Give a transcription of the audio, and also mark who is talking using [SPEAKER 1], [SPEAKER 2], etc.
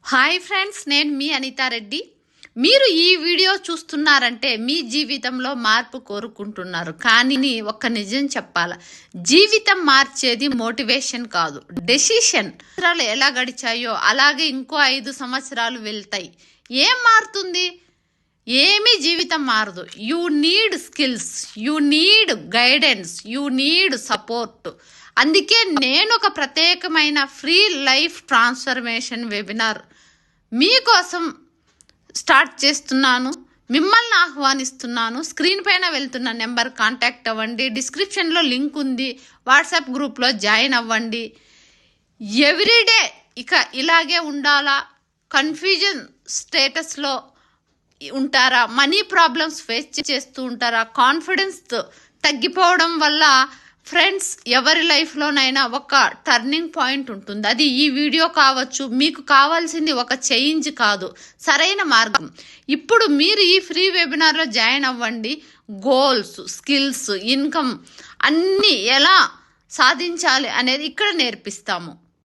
[SPEAKER 1] Hi friends, నేను మీ అనితా రెడ్డి. మీరు ఈ వీడియో చూస్తున్నారంటే మీ జీవితంలో మార్పు కోరుకుంటున్నారు. కానీ ఒక్క నిజం చెప్పాలా, జీవితం మార్చేది మోటివేషన్ కాదు, డెసిషన్. సంవత్సరాలు ఎలా గడిచాయో అలాగే ఇంకో 5 సంవత్సరాలు వెళ్తాయి. ఏం మారుతుంది? ఏమీ జీవితం మారదు. You need skills, you need guidance, you need support. అందుకే నేను ఒక ప్రత్యేకమైన ఫ్రీ లైఫ్ ట్రాన్స్ఫర్మేషన్ వెబినార్ మీకోసం స్టార్ట్ చేస్తున్నాను. మిమ్మల్ని ఆహ్వానిస్తున్నాను. స్క్రీన్ పైన వెళ్తున్న నెంబర్ కాంటాక్ట్ అవ్వండి. డిస్క్రిప్షన్లో లింక్ ఉంది. వాట్సాప్ గ్రూప్లో జాయిన్ అవ్వండి. ఎవ్రీడే ఇక ఇలాగే ఉండాలా? కన్ఫ్యూజన్ స్టేటస్లో ఉంటారా? మనీ ప్రాబ్లమ్స్ ఫేస్ చేస్తూ ఉంటారా? కాన్ఫిడెన్స్ తగ్గిపోవడం వల్ల ఫ్రెండ్స్, ఎవరి లైఫ్లోనైనా ఒక టర్నింగ్ పాయింట్ ఉంటుంది. అది ఈ వీడియో కావచ్చు. మీకు కావాల్సింది ఒక చేంజ్ కాదు, సరైన మార్గం. ఇప్పుడు మీరు ఈ ఫ్రీ వెబినార్లో జాయిన్ అవ్వండి. గోల్స్, స్కిల్స్, ఇన్కమ్ అన్నీ ఎలా సాధించాలి అనేది ఇక్కడ నేర్పిస్తాము.